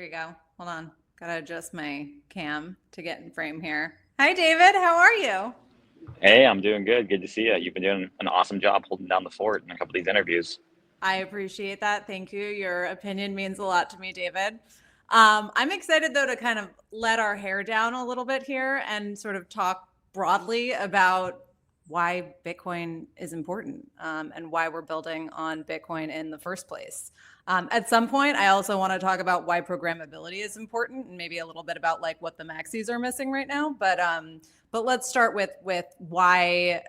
we go. Hold on. Gotta adjust my cam to get in frame here. Hi, David. How are you? Hey, I'm doing good. Good to see you. You've been doing an awesome job holding down the fort in a couple of these interviews. I appreciate that. Thank you. Your opinion means a lot to me, David. I'm excited, though, to kind of let our hair down a little bit here and sort of talk broadly about why Bitcoin is important and why we're building on Bitcoin in the first place. At some point, I also want to talk about why programmability is important and maybe a little bit about like what the maxis are missing right now. But let's start with why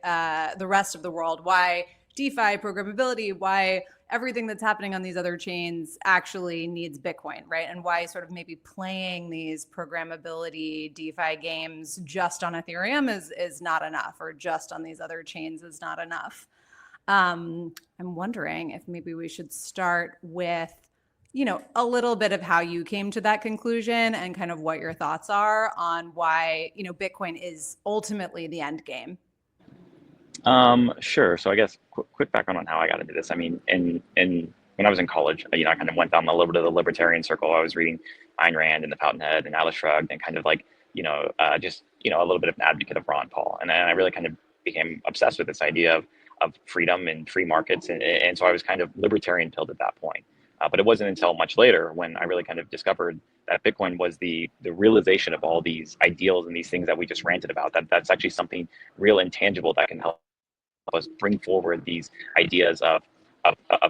the rest of the world, why DeFi, programmability, why everything that's happening on these other chains actually needs Bitcoin, right? And why sort of maybe playing these programmability DeFi games just on Ethereum is not enough, or just on these other chains is not enough. I'm wondering if maybe we should start with, a little bit of how you came to that conclusion and kind of what your thoughts are on why, Bitcoin is ultimately the end game. Sure. So I guess quick background on how I got into this. I mean, in when I was in college, I kind of went down a little bit of the libertarian circle. I was reading Ayn Rand and The Fountainhead and Atlas Shrugged, and kind of like just a little bit of an advocate of Ron Paul, and I really kind of became obsessed with this idea of freedom and free markets, and so I was kind of libertarian pilled at that point. But it wasn't until much later when I really kind of discovered that Bitcoin was the realization of all these ideals and these things that we just ranted about. That's actually something real and tangible that can help us bring forward these ideas of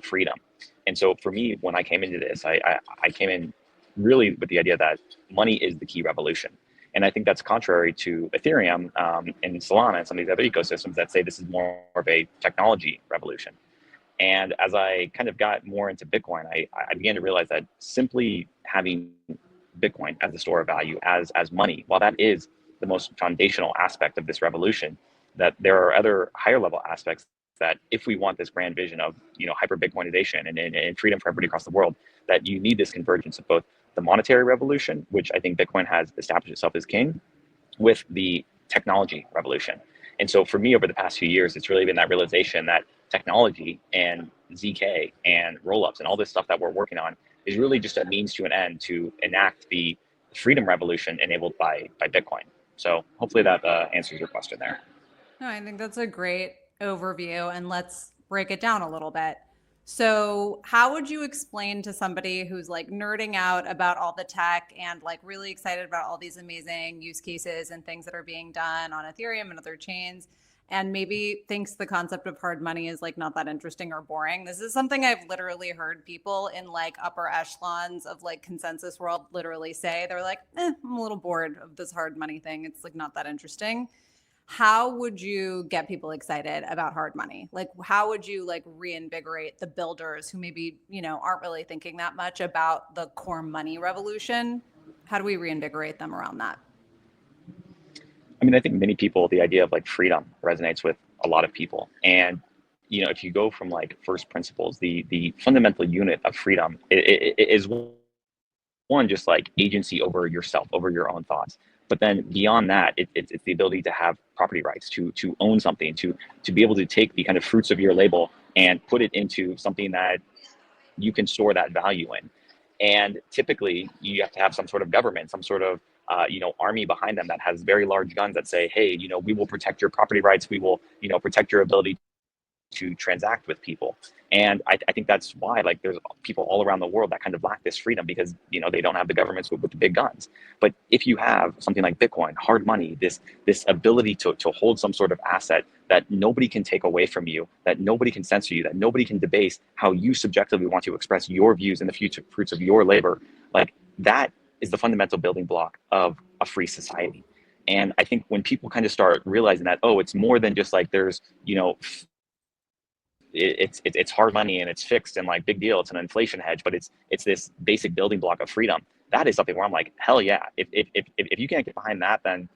freedom. And so for me, when I came into this, I came in really with the idea that money is the key revolution. And I think that's contrary to Ethereum and Solana and some of these other ecosystems that say this is more of a technology revolution. And as I kind of got more into Bitcoin, I began to realize that simply having Bitcoin as a store of value, as money, while that is the most foundational aspect of this revolution, that there are other higher level aspects that if we want this grand vision of hyper Bitcoinization and freedom for everybody across the world, that you need this convergence of both the monetary revolution, which I think Bitcoin has established itself as king, with the technology revolution. And so for me, over the past few years, it's really been that realization that technology and ZK and rollups and all this stuff that we're working on is really just a means to an end to enact the freedom revolution enabled by Bitcoin. So hopefully that answers your question there. No, I think that's a great overview, and let's break it down a little bit. So, how would you explain to somebody who's like nerding out about all the tech and like really excited about all these amazing use cases and things that are being done on Ethereum and other chains, and maybe thinks the concept of hard money is like not that interesting or boring? This is something I've literally heard people in like upper echelons of like consensus world literally say. They're like, I'm a little bored of this hard money thing. It's like not that interesting. How would you get people excited about hard money? Like, how would you like reinvigorate the builders who maybe, aren't really thinking that much about the core money revolution? How do we reinvigorate them around that? I mean, I think many people, the idea of like freedom resonates with a lot of people. And, if you go from like first principles, the fundamental unit of freedom is one, just like agency over yourself, over your own thoughts. But then beyond that, it's the ability to have property rights, to own something, to be able to take the kind of fruits of your label and put it into something that you can store that value in. And typically, you have to have some sort of government, some sort of army behind them that has very large guns that say, hey, we will protect your property rights, we will, protect your ability to transact with people. And I think that's why like there's people all around the world that kind of lack this freedom because they don't have the governments with the big guns. But if you have something like Bitcoin, hard money, this ability to hold some sort of asset that nobody can take away from you, that nobody can censor you, that nobody can debase how you subjectively want to express your views and the future fruits of your labor, like that is the fundamental building block of a free society. And I think when people kind of start realizing that, oh, it's more than just like there's, it's hard money and it's fixed and like big deal, it's an inflation hedge, but it's this basic building block of freedom. That is something where I'm like, hell yeah, if you can't get behind that, then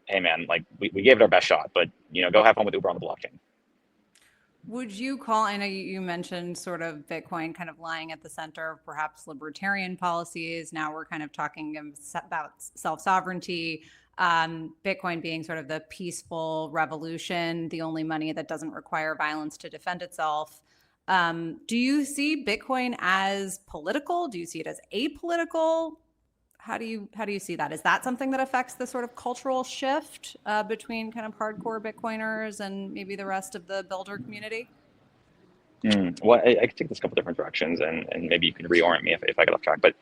hey man, like we gave it our best shot, but go have fun with Uber on the blockchain. Would you call, I know you mentioned sort of Bitcoin kind of lying at the center of perhaps libertarian policies. Now we're kind of talking about self-sovereignty, Bitcoin being sort of the peaceful revolution, the only money that doesn't require violence to defend itself. Do you see Bitcoin as political? Do you see it as apolitical? how do you see that? Is that something that affects the sort of cultural shift between kind of hardcore Bitcoiners and maybe the rest of the builder community? Well, I could take this a couple different directions, and maybe you can reorient me if I get off track. But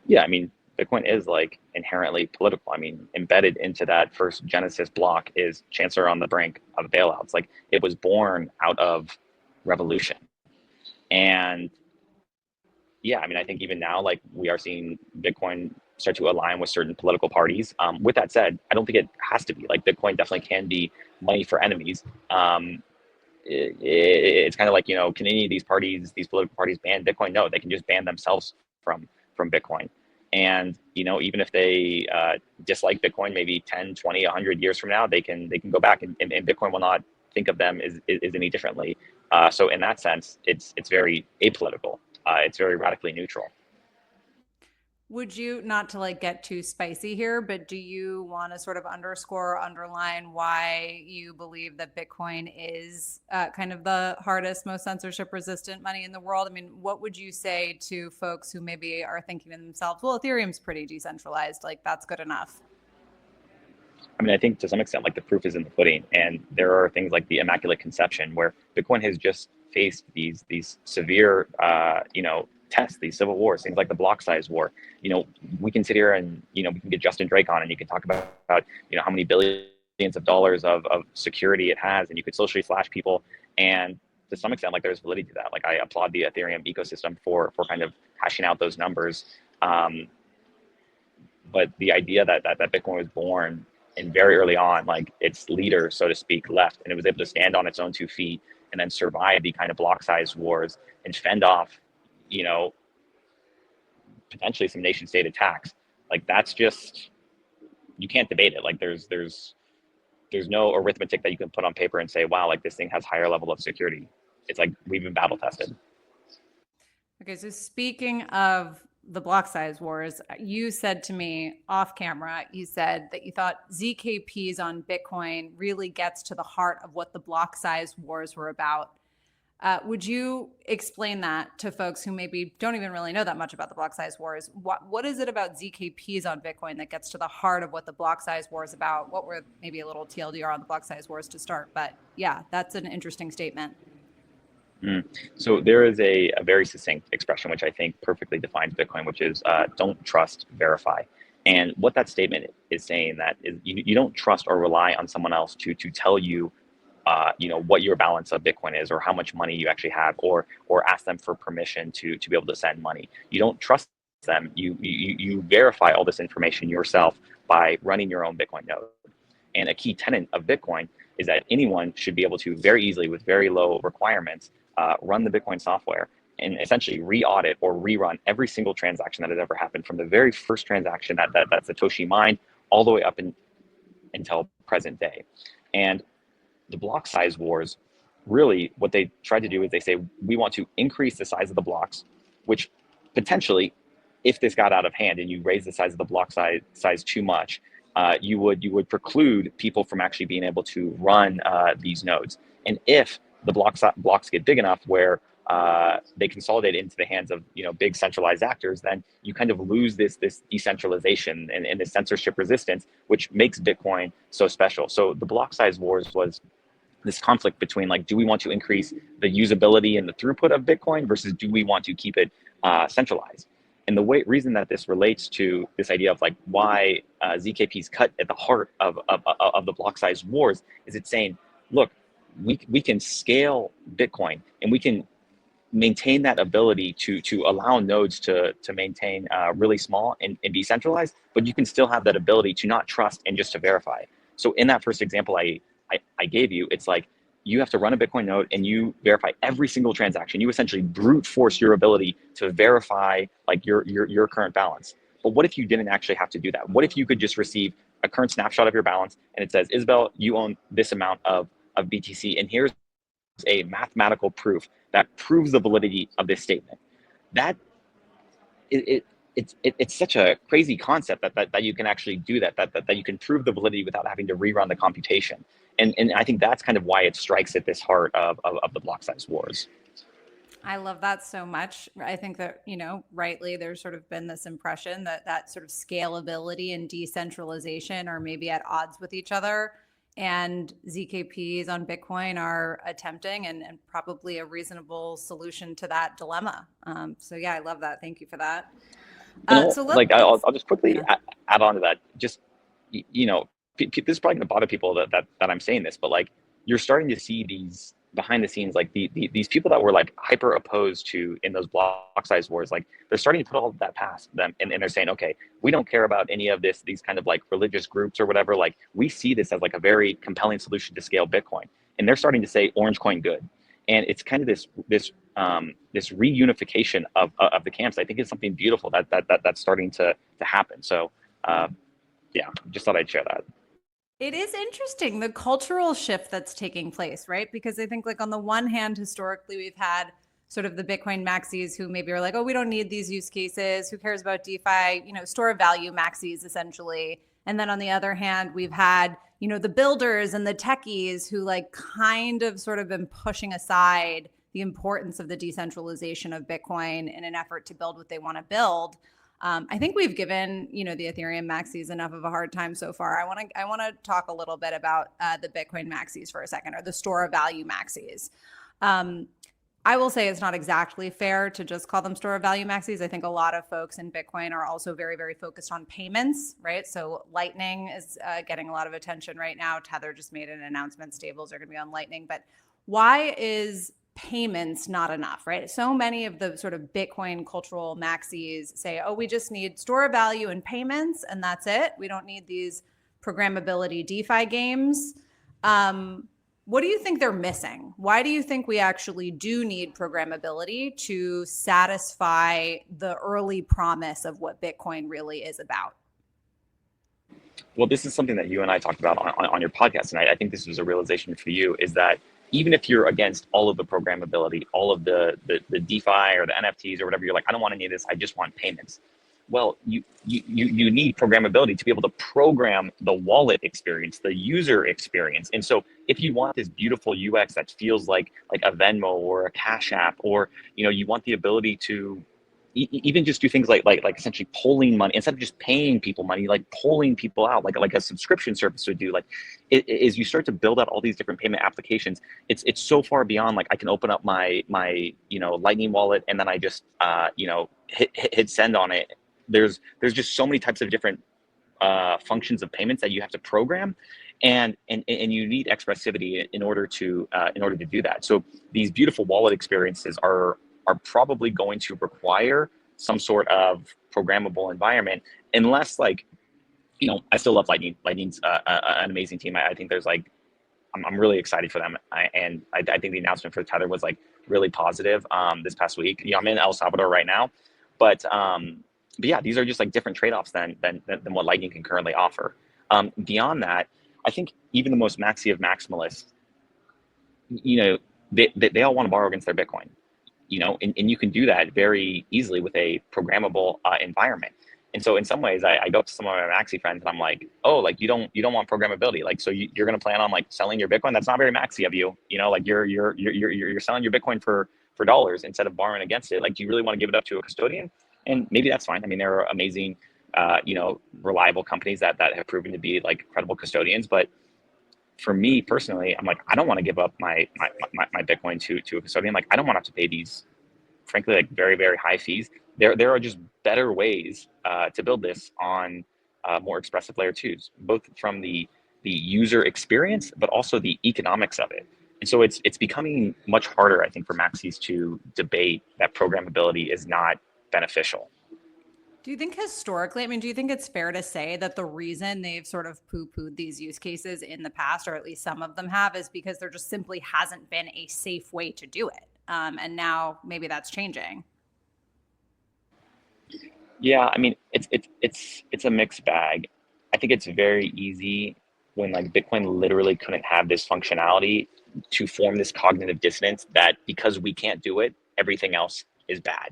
yeah, I mean, Bitcoin is like inherently political. I mean, embedded into that first Genesis block is Chancellor on the brink of bailouts. Like it was born out of revolution. And yeah, I mean, I think even now, like we are seeing Bitcoin start to align with certain political parties. With that said, I don't think it has to be. Like Bitcoin definitely can be money for enemies. It's kind of like, can any of these parties, these political parties, ban Bitcoin? No, they can just ban themselves from Bitcoin. And even if they dislike Bitcoin, maybe 10, 20, 100 years from now, they can go back, and Bitcoin will not think of them as any differently. So in that sense, it's very apolitical. It's very radically neutral. Would you, not to like get too spicy here, but do you want to sort of underscore, underline why you believe that Bitcoin is kind of the hardest, most censorship resistant money in the world? I mean, what would you say to folks who maybe are thinking to themselves, well, Ethereum's pretty decentralized, like that's good enough? I mean, I think to some extent, like the proof is in the pudding, and there are things like the Immaculate Conception, where Bitcoin has just faced these severe, tests, these civil wars, things like the block size war. We can sit here and we can get Justin Drake on, and you can talk about how many billions of dollars of security it has, and you could socially slash people, and to some extent, like there's validity to that. Like I applaud the Ethereum ecosystem for kind of hashing out those numbers. But the idea that Bitcoin was born and very early on, like its leader, so to speak, left, and it was able to stand on its own 2 feet and then survive the kind of block size wars and fend off, you know, potentially some nation state attacks. Like that's just, you can't debate it. Like there's no arithmetic that you can put on paper and say, wow, like this thing has higher level of security. It's like we've been battle tested. Okay, so speaking of the block size wars, you said to me off camera, you said that you thought ZKPs on Bitcoin really gets to the heart of what the block size wars were about. Would you explain that to folks who maybe don't even really know that much about the block size wars? What is it about ZKPs on Bitcoin that gets to the heart of what the block size war is about? What were maybe a little TLDR on the block size wars to start? But yeah, that's an interesting statement. So there is a very succinct expression which I think perfectly defines Bitcoin, which is don't trust, verify. And what that statement is saying that is you don't trust or rely on someone else to tell you what your balance of Bitcoin is or how much money you actually have, or ask them for permission to be able to send money. You don't trust them. You verify all this information yourself by running your own Bitcoin node. And a key tenet of Bitcoin is that anyone should be able to very easily, with very low requirements, run the Bitcoin software and essentially re-audit or rerun every single transaction that has ever happened, from the very first transaction that Satoshi mined all the way up until present day. And the block size wars, really what they try to do is they say, we want to increase the size of the blocks, which potentially, if this got out of hand and you raise the size of the block size too much, you would preclude people from actually being able to run these nodes. And if the blocks get big enough where they consolidate into the hands of big centralized actors, then you kind of lose this decentralization and this censorship resistance, which makes Bitcoin so special. So the block size wars was this conflict between, like, do we want to increase the usability and the throughput of Bitcoin versus do we want to keep it centralized? And the reason that this relates to this idea of like why ZKP's cut at the heart of the block size wars is it's saying, look, we can scale Bitcoin and we can maintain that ability to allow nodes to maintain really small and decentralized, but you can still have that ability to not trust and just to verify. So in that first example I gave you, it's like you have to run a Bitcoin node and you verify every single transaction. You essentially brute force your ability to verify like your current balance. But what if you didn't actually have to do that? What if you could just receive a current snapshot of your balance and it says, Isabel, you own this amount of BTC, and here's a mathematical proof that proves the validity of this statement. That it's such a crazy concept that you can actually do that you can prove the validity without having to rerun the computation. And I think that's kind of why it strikes at this heart of the block size wars. I love that so much. I think that, rightly, there's sort of been this impression that that sort of scalability and decentralization are maybe at odds with each other. And ZKPs on Bitcoin are attempting and probably a reasonable solution to that dilemma. So, yeah, I love that. Thank you for that. And So, like I'll, let's, I'll just quickly yeah. add on to that. Just you know, this is probably going to bother people that I'm saying this, but like you're starting to see these behind the scenes, like these people that were like hyper opposed to in those block size wars, like they're starting to put all of that past them, and they're saying, okay, we don't care about any of this, these kind of like religious groups or whatever. Like we see this as like a very compelling solution to scale Bitcoin, and they're starting to say orange coin good, and it's kind of this reunification of the camps. I think it's something beautiful that's starting to happen. So yeah, just thought I'd share that. It is interesting the cultural shift that's taking place, right? Because I think, like, on the one hand, historically, we've had sort of the Bitcoin maxis who maybe are like, oh, we don't need these use cases. Who cares about DeFi? Store of value maxis, essentially. And then on the other hand, we've had, the builders and the techies who, like, kind of sort of been pushing aside the importance of the decentralization of Bitcoin in an effort to build what they want to build. I think we've given, the Ethereum maxis enough of a hard time so far. I want to talk a little bit about the Bitcoin maxis for a second, or the store of value maxis. Um, I will say it's not exactly fair to just call them store of value maxis. I think a lot of folks in Bitcoin are also very, very focused on payments, right? So Lightning is getting a lot of attention right now. Tether just made an announcement. Stables are going to be on Lightning. But why is payments not enough, right? So many of the sort of Bitcoin cultural maxis say, oh, we just need store of value and payments, and that's it. We don't need these programmability DeFi games. What do you think they're missing? Why do you think we actually do need programmability to satisfy the early promise of what Bitcoin really is about? Well, this is something that you and I talked about on your podcast, and I think this was a realization for you, is that even if you're against all of the programmability, all of the DeFi or the NFTs or whatever, you're like, I don't want any of this, I just want payments. Well, you need programmability to be able to program the wallet experience, the user experience. And so if you want this beautiful UX that feels like a Venmo or a Cash App, or you want the ability to even just do things like essentially polling money instead of just paying people money, like polling people out, like a subscription service would do. Like is you start to build out all these different payment applications. It's so far beyond like I can open up my Lightning wallet and then I just hit send on it. There's just so many types of different functions of payments that you have to program, and you need expressivity in order to do that. So these beautiful wallet experiences are probably going to require some sort of programmable environment, unless I still love Lightning. Lightning's an amazing team. I think there's I'm really excited for them. I think the announcement for Tether was like really positive this past week. I'm in El Salvador right now, but yeah, these are just like different trade-offs than what Lightning can currently offer. Beyond that, I think even the most maxi of maximalists, they all want to borrow against their Bitcoin, and you can do that very easily with a programmable environment. And so in some ways, I go up to some of my maxi friends and I'm like, oh, like you don't want programmability, like so you're going to plan on like selling your Bitcoin? That's not very maxi of you, like you're selling your Bitcoin for dollars instead of borrowing against it. Like, do you really want to give it up to a custodian? And maybe that's fine. I mean, there are amazing, reliable companies that have proven to be like credible custodians, but for me personally, I'm like, I don't want to give up my Bitcoin to a custodian. Like, I don't want to have to pay these, frankly, like very, very high fees. There are just better ways to build this on more expressive layer twos, both from the user experience, but also the economics of it. And so it's becoming much harder, I think, for maxis to debate that programmability is not beneficial. Do you think historically, I mean, do you think it's fair to say that the reason they've sort of poo pooed these use cases in the past, or at least some of them have, is because there just simply hasn't been a safe way to do it? And now maybe that's changing. Yeah, I mean, it's a mixed bag. I think it's very easy when like Bitcoin literally couldn't have this functionality to form this cognitive dissonance that because we can't do it, everything else is bad.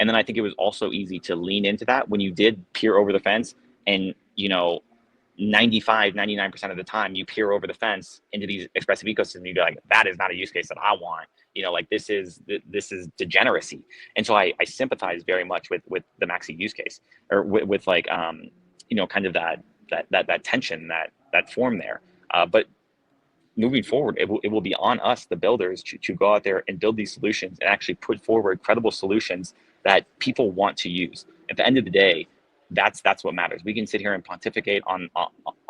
And then I think it was also easy to lean into that when you did peer over the fence and 95, 99% of the time you peer over the fence into these expressive ecosystems and you go like, that is not a use case that I want. Like this is degeneracy. And so I sympathize very much with the Maxi use case, or with like, kind of that tension, that form there. But moving forward, it will be on us, the builders, to go out there and build these solutions and actually put forward credible solutions that people want to use. At the end of the day, that's what matters. We can sit here and pontificate on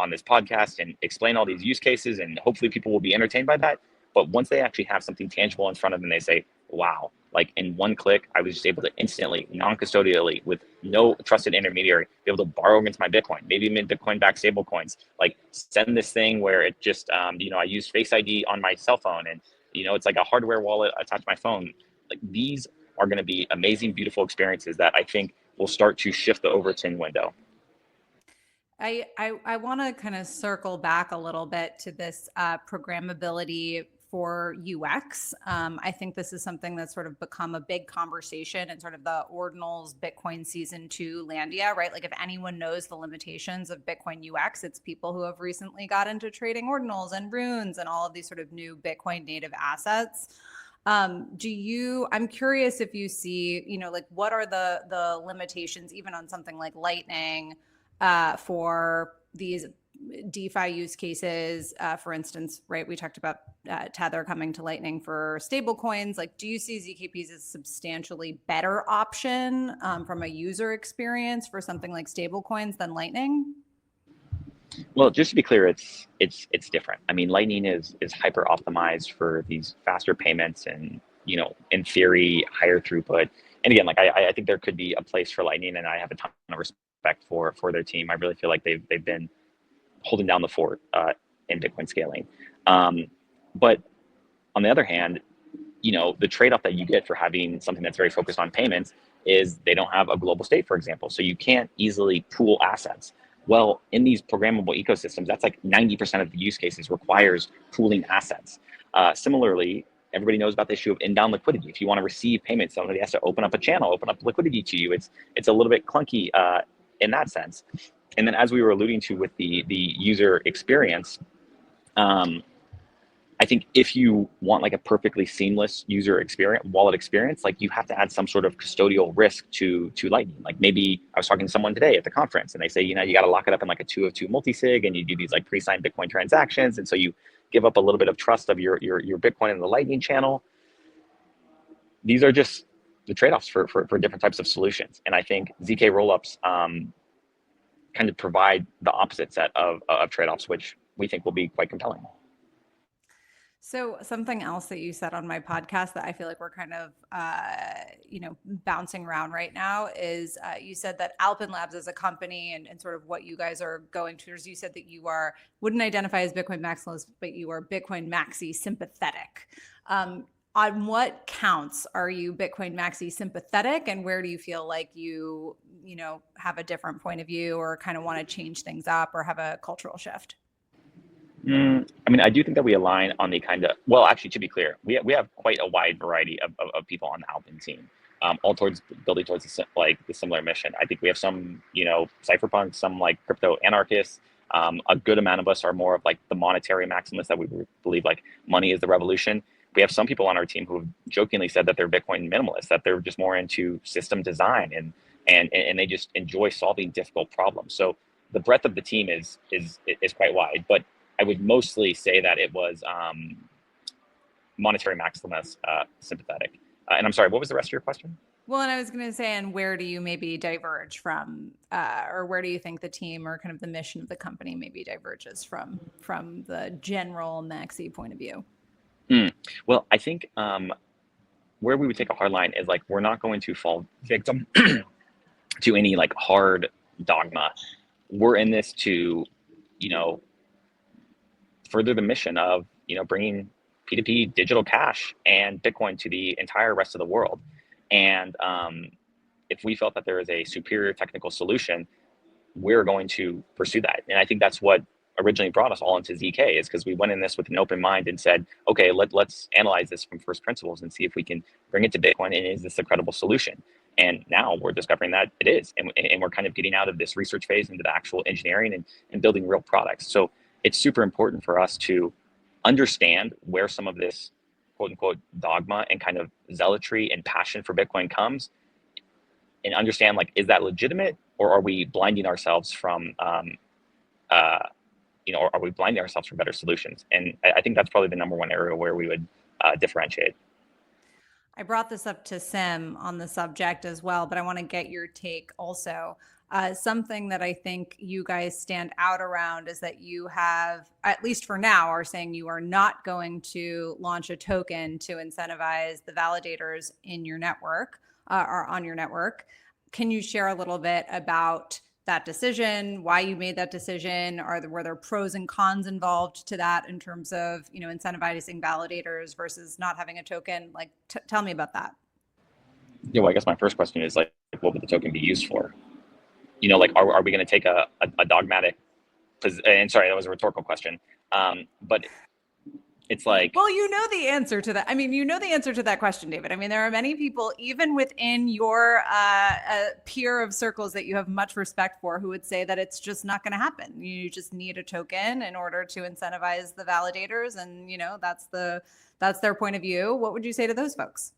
this podcast and explain all these use cases, and hopefully people will be entertained by that. But once they actually have something tangible in front of them, they say, wow, like in one click, I was just able to instantly, non-custodially, with no trusted intermediary, be able to borrow against my Bitcoin, maybe even Bitcoin-backed stable coins, like send this thing where it just, I use Face ID on my cell phone, and, it's like a hardware wallet attached to my phone. Like, these are going to be amazing, beautiful experiences that I think will start to shift the Overton window. I want to kind of circle back a little bit to this programmability for UX. I think this is something that's sort of become a big conversation in sort of the Ordinals Bitcoin Season 2 Landia, right? Like, if anyone knows the limitations of Bitcoin UX, it's people who have recently got into trading Ordinals and runes and all of these sort of new Bitcoin native assets. I'm curious if you see, like, what are the limitations even on something like Lightning for these DeFi use cases? For instance, right, we talked about Tether coming to Lightning for stable coins. Like, do you see ZKPs as a substantially better option from a user experience for something like stable coins than Lightning? Well, just to be clear, it's different. I mean, Lightning is hyper optimized for these faster payments and, in theory, higher throughput. And again, like I think there could be a place for Lightning, and I have a ton of respect for their team. I really feel like they've been holding down the fort in Bitcoin scaling. But on the other hand, the trade-off that you get for having something that's very focused on payments is they don't have a global state, for example. So you can't easily pool assets. Well, in these programmable ecosystems, that's like 90% of the use cases requires pooling assets. Similarly, everybody knows about the issue of inbound liquidity. If you want to receive payments, somebody has to open up a channel, open up liquidity to you. It's a little bit clunky in that sense. And then, as we were alluding to with the user experience, I think if you want like a perfectly seamless user experience, wallet experience, like you have to add some sort of custodial risk to Lightning. Like, maybe I was talking to someone today at the conference, and they say, you got to lock it up in like a 2 of 2 multisig, and you do these like pre-signed Bitcoin transactions, and so you give up a little bit of trust of your Bitcoin in the Lightning channel. These are just the trade-offs for different types of solutions, and I think ZK rollups kind of provide the opposite set of trade-offs, which we think will be quite compelling. So something else that you said on my podcast that I feel like we're kind of, bouncing around right now is you said that Alpenlabs as a company and sort of what you guys are going towards, you said that you wouldn't identify as Bitcoin maximalist, but you are Bitcoin maxi sympathetic. On what counts are you Bitcoin maxi sympathetic, and where do you feel like you have a different point of view or kind of want to change things up or have a cultural shift? I mean, I do think that we align on the kind of, well, actually, to be clear, we have quite a wide variety of people on the Alpin team, all towards building towards the similar mission. I think we have some, cypherpunks, some like crypto anarchists. A good amount of us are more of like the monetary maximalists, that we believe like money is the revolution. We have some people on our team who have jokingly said that they're Bitcoin minimalists, that they're just more into system design and they just enjoy solving difficult problems. So the breadth of the team is quite wide, but I would mostly say that it was monetary maximalist sympathetic. And I'm sorry, what was the rest of your question? Well, and I was going to say, and where do you maybe diverge from, or where do you think the team or kind of the mission of the company maybe diverges from the general maxi point of view? Well, I think where we would take a hard line is like, we're not going to fall victim to any like hard dogma. We're in this to, further the mission of, bringing P2P digital cash and Bitcoin to the entire rest of the world. And if we felt that there is a superior technical solution, we're going to pursue that. And I think that's what originally brought us all into ZK, is because we went in this with an open mind and said, okay, let's analyze this from first principles and see if we can bring it to Bitcoin, and is this a credible solution? And now we're discovering that it is. And we're kind of getting out of this research phase into the actual engineering and building real products. So it's super important for us to understand where some of this quote unquote dogma and kind of zealotry and passion for Bitcoin comes, and understand, like, is that legitimate, or are we blinding ourselves from uh, or are we blinding ourselves from better solutions? And I think that's probably the number one area where we would differentiate. I brought this up to Sim on the subject as well, but I want to get your take also. Something that I think you guys stand out around is that you have, at least for now, are saying you are not going to launch a token to incentivize the validators in your network or on your network. Can you share a little bit about that decision, why you made that decision? Were there pros and cons involved to that in terms of, incentivizing validators versus not having a token? Like, tell me about that. Yeah, well, I guess my first question is, like, what would the token be used for? Like, are we going to take a dogmatic, and sorry, that was a rhetorical question. But it's like, well, you know the answer to that. I mean, you know the answer to that question, David. I mean, there are many people, even within your peer of circles that you have much respect for, who would say that it's just not going to happen. You just need a token in order to incentivize the validators, and that's their point of view. What would you say to those folks?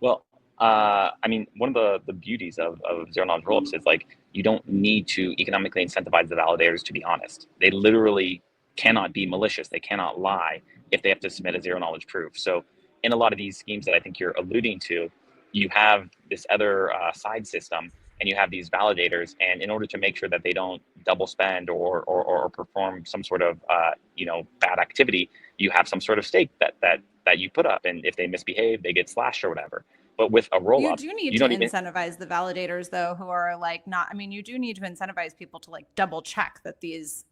well, I mean, one of the beauties of zero knowledge rollups is, like, you don't need to economically incentivize the validators to be honest. They literally cannot be malicious. They cannot lie if they have to submit a zero knowledge proof. So in a lot of these schemes that I think you're alluding to, you have this other side system, and you have these validators, and in order to make sure that they don't double spend or perform some sort of bad activity, you have some sort of stake that you put up, and if they misbehave, they get slashed or whatever. But with a roll You up, do need you to don't even. incentivize the validators, though, who are like not. I mean, you do need to incentivize people to like double check that these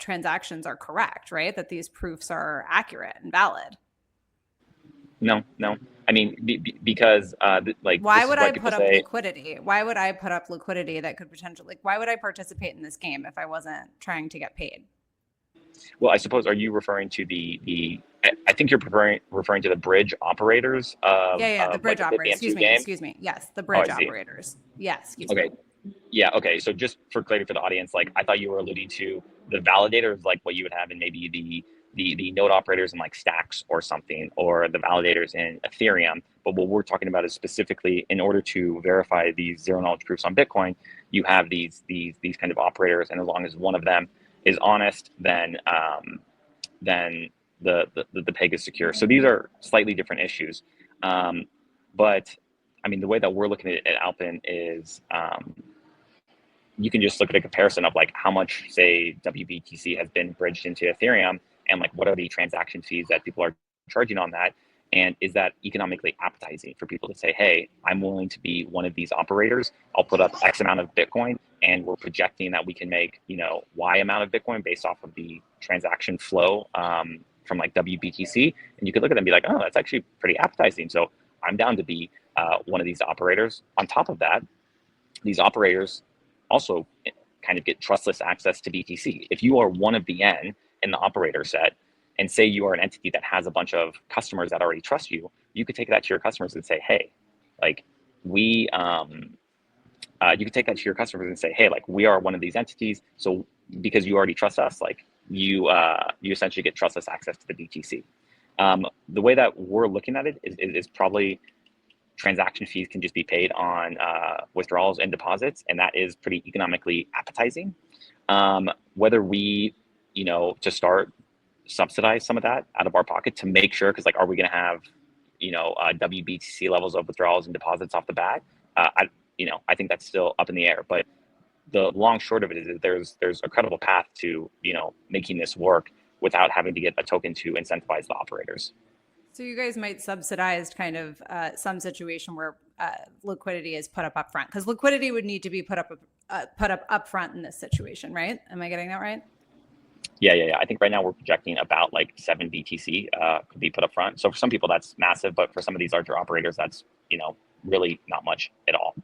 transactions are correct, right? That these proofs are accurate and valid. No, no. I mean, because like, Why this is would why I people put up say, liquidity? Why would I put up liquidity that could potentially, like, why would I participate in this game if I wasn't trying to get paid? well, I suppose, are you referring to the? I think you're referring to the bridge operators Yeah, the of like bridge the operators. BitBam two Excuse me, game. excuse me. Yes, the Oh, I bridge see. operators. Yes, excuse me. Okay. Yeah. Okay. So just for clarity for the audience, like, I thought you were alluding to the validators, like what you would have in maybe the node operators in like Stacks or something, or the validators in Ethereum. But what we're talking about is specifically, in order to verify these zero knowledge proofs on Bitcoin, you have these kind of operators, and as long as one of them is honest, then the peg is secure. So these are slightly different issues. Um, but I mean, the way that we're looking at Alpin is, you can just look at a comparison of, like, how much, say, WBTC has been bridged into Ethereum, and like, what are the transaction fees that people are charging on that, and is that economically appetizing for people to say, hey, I'm willing to be one of these operators. I'll put up X amount of Bitcoin, and we're projecting that we can make Y amount of Bitcoin based off of the transaction flow from like WBTC, and you could look at them and be like, oh, that's actually pretty appetizing. So I'm down to be one of these operators. On top of that, these operators also kind of get trustless access to BTC. If you are one of the N in the operator set, and say you are an entity that has a bunch of customers that already trust you, you could take that to your customers and say, hey, like, we, you could take that to your customers and say, hey, like, we are one of these entities. So because you already trust us, like, you essentially get trustless access to the BTC. The way that we're looking at it is probably transaction fees can just be paid on withdrawals and deposits, and that is pretty economically appetizing. Whether we, to start, subsidize some of that out of our pocket to make sure, because, like, are we going to have, WBTC levels of withdrawals and deposits off the bat? I think that's still up in the air. But the long short of it is there's a credible path to making this work without having to get a token to incentivize the operators. So you guys might subsidize kind of some situation where liquidity is put up front, because liquidity would need to be put up front in this situation, right? Am I getting that right? Yeah. I think right now we're projecting about like 7 BTC could be put up front. So for some people that's massive, but for some of these larger operators, that's really not much at all.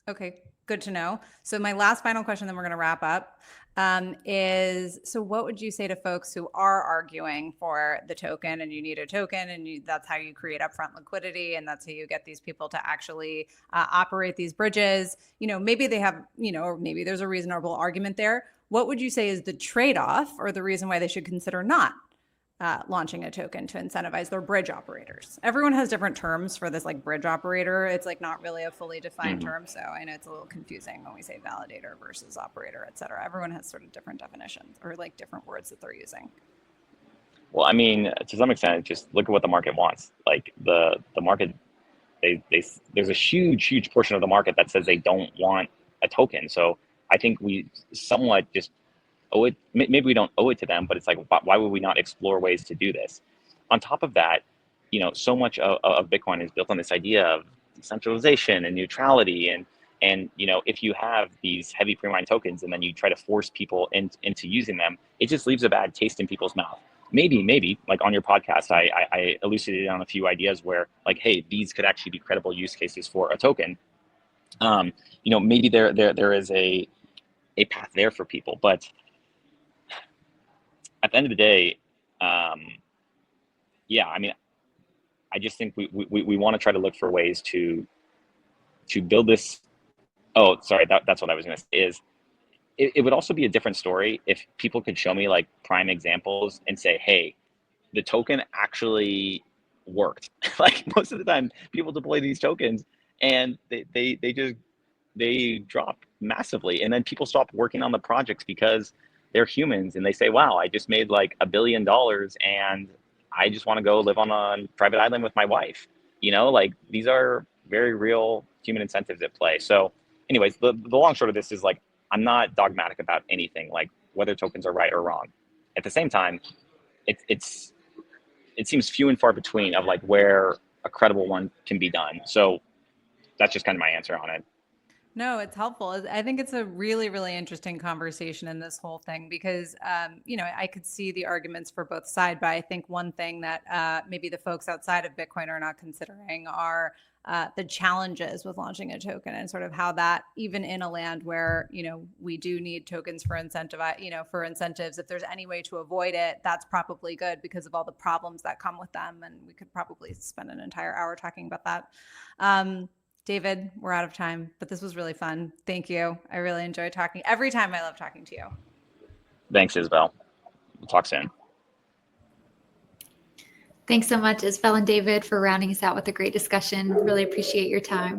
Okay, good to know. So my last final question, then we're going to wrap up. So what would you say to folks who are arguing for the token and you need a token and that's how you create upfront liquidity and that's how you get these people to actually operate these bridges? Maybe they have, or maybe there's a reasonable argument there. What would you say is the trade-off or the reason why they should consider not launching a token to incentivize their bridge operators? Everyone has different terms for this, like bridge operator. It's like not really a fully defined term. So I know it's a little confusing when we say validator versus operator, et cetera. Everyone has sort of different definitions or like different words that they're using. Well, I mean, to some extent, just look at what the market wants. Like the market, there's a huge portion of the market that says they don't want a token. So I think we somewhat just owe it. Maybe we don't owe it to them, but it's like, why would we not explore ways to do this? On top of that, so much of Bitcoin is built on this idea of decentralization and neutrality, and if you have these heavy pre-mined tokens and then you try to force people into using them, it just leaves a bad taste in people's mouth. Maybe like on your podcast, I elucidated on a few ideas where like, hey, these could actually be credible use cases for a token. Maybe there is a path there for people, but at the end of the day, yeah, I mean, I just think we want to try to look for ways to build this. Oh, sorry, that's what I was going to say is it would also be a different story if people could show me like prime examples and say, hey, the token actually worked. Like most of the time people deploy these tokens and they drop massively. And then people stop working on the projects because they're humans and they say, wow, I just made like $1 billion and I just want to go live on a private island with my wife. Like these are very real human incentives at play. So anyways, the long short of this is like, I'm not dogmatic about anything, like whether tokens are right or wrong. At the same time, it seems few and far between of like where a credible one can be done. So that's just kind of my answer on it. No, it's helpful. I think it's a really, really interesting conversation in this whole thing because, I could see the arguments for both sides. But I think one thing that maybe the folks outside of Bitcoin are not considering are the challenges with launching a token and sort of how that, even in a land where, we do need tokens for for incentives, if there's any way to avoid it, that's probably good because of all the problems that come with them. And we could probably spend an entire hour talking about that. David, we're out of time, but this was really fun. Thank you. I really enjoy talking. Every time I love talking to you. Thanks, Isabel. We'll talk soon. Thanks so much, Isabel and David, for rounding us out with a great discussion. Really appreciate your time.